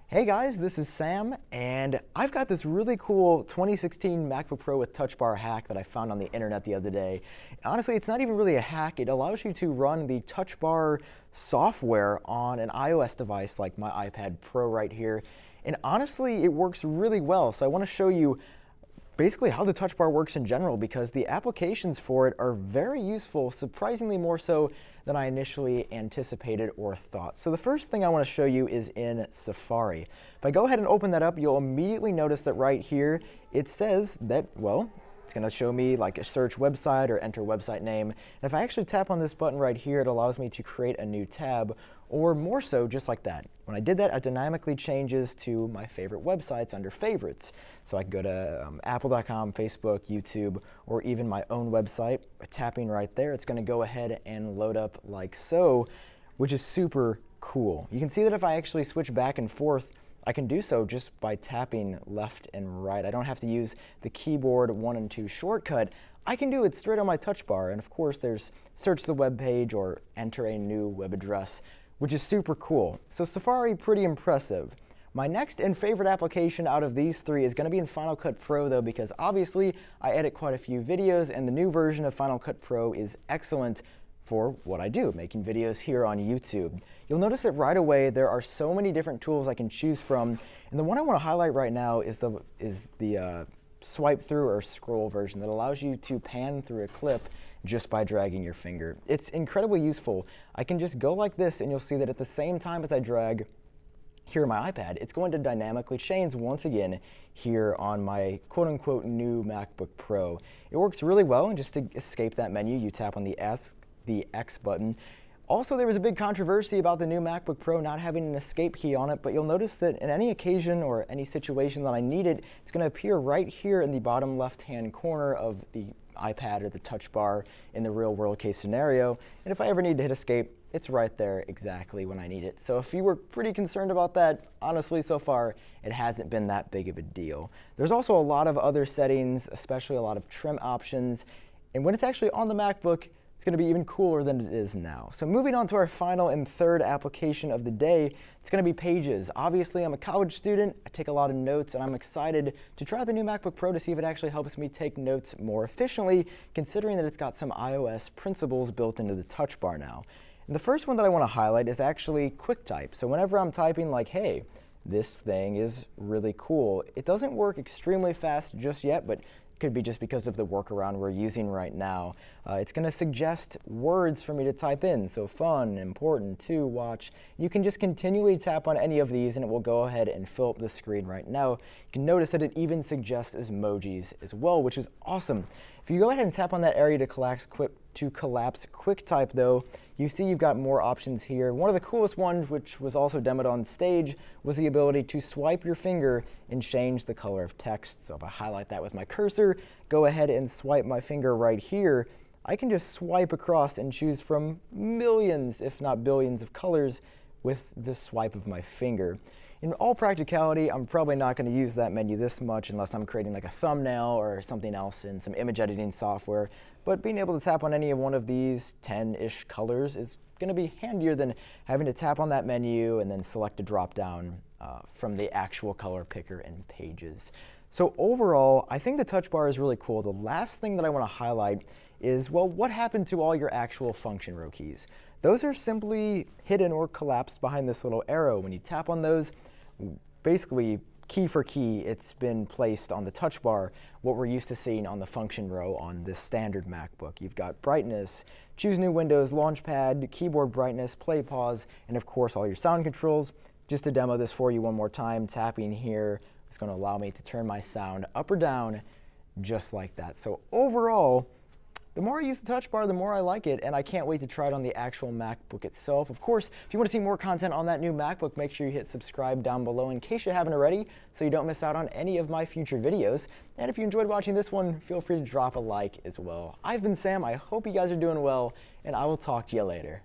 Hey guys, this is Sam, and I've got this really cool 2016 MacBook Pro with Touch Bar hack that I found on the internet the other day. Honestly, it's not even really a hack. It allows you to run the Touch Bar software on an iOS device like my iPad Pro right here. And honestly, it works really well. So I want to show you basically how the touch bar works in general, because the applications for it are very useful, surprisingly more so than I initially anticipated or thought. So the first thing I want to show you is in Safari. If I go ahead and open that up, you'll immediately notice that right here it says that, well, it's going to show me like a search website or enter website name. And if I actually tap on this button right here, it allows me to create a new tab, or more so just like that. When I did that, it dynamically changes to my favorite websites under favorites. So I can go to apple.com, Facebook, YouTube, or even my own website. By tapping right there, it's going to go ahead and load up like so, which is super cool. You can see that if I actually switch back and forth, I can do so just by tapping left and right. I don't have to use the keyboard 1 and 2 shortcut. I can do it straight on my touch bar. And of course, there's search the web page or enter a new web address, which is super cool. So Safari, pretty impressive. My next and favorite application out of these three is going to be in Final Cut Pro, though, because obviously I edit quite a few videos, and the new version of Final Cut Pro is excellent for what I do, making videos here on YouTube. You'll notice that right away there are so many different tools I can choose from, and the one I want to highlight right now is the swipe through or scroll version that allows you to pan through a clip just by dragging your finger. It's incredibly useful. I can just go like this, and you'll see that at the same time as I drag here on my iPad, it's going to dynamically change once again here on my quote-unquote new MacBook Pro. It works really well, and just to escape that menu, you tap on the X button. Also, there was a big controversy about the new MacBook Pro not having an escape key on it, but you'll notice that in any occasion or any situation that I need it, it's going to appear right here in the bottom left-hand corner of the iPad or the touch bar in the real world case scenario. And if I ever need to hit escape, it's right there exactly when I need it. So if you were pretty concerned about that, honestly, so far, it hasn't been that big of a deal. There's also a lot of other settings, especially a lot of trim options. And when it's actually on the MacBook, it's going to be even cooler than it is now. So moving on to our final and third application of the day, it's going to be Pages. Obviously, I'm a college student, I take a lot of notes, and I'm excited to try the new MacBook Pro to see if it actually helps me take notes more efficiently, considering that it's got some iOS principles built into the touch bar now. And the first one that I want to highlight is actually Quicktype. So whenever I'm typing like, hey, this thing is really cool, it doesn't work extremely fast just yet, but could be just because of the workaround we're using right now. It's going to suggest words for me to type in, so fun, important, to, watch. You can just continually tap on any of these and it will go ahead and fill up the screen right now. You can notice that it even suggests emojis as well, which is awesome. If you go ahead and tap on that area to collapse Quicktype, though, you see you've got more options here. One of the coolest ones, which was also demoed on stage, was the ability to swipe your finger and change the color of text. So if I highlight that with my cursor, go ahead and swipe my finger right here, I can just swipe across and choose from millions, if not billions, of colors with the swipe of my finger. In all practicality, I'm probably not going to use that menu this much unless I'm creating like a thumbnail or something else in some image editing software. But being able to tap on any of one of these 10-ish colors is going to be handier than having to tap on that menu and then select a drop-down from the actual color picker in Pages. So overall, I think the touch bar is really cool. The last thing that I want to highlight is, well, what happened to all your actual function row keys? Those are simply hidden or collapsed behind this little arrow. When you tap on those, basically key for key, it's been placed on the touch bar, what we're used to seeing on the function row on this standard MacBook. You've got brightness, choose new windows, launchpad, keyboard brightness, play, pause, and of course all your sound controls. Just to demo this for you one more time, tapping here is going to allow me to turn my sound up or down just like that. So overall, the more I use the touch bar, the more I like it, and I can't wait to try it on the actual MacBook itself. Of course, if you want to see more content on that new MacBook, make sure you hit subscribe down below in case you haven't already, so you don't miss out on any of my future videos. And if you enjoyed watching this one, feel free to drop a like as well. I've been Sam, I hope you guys are doing well, and I will talk to you later.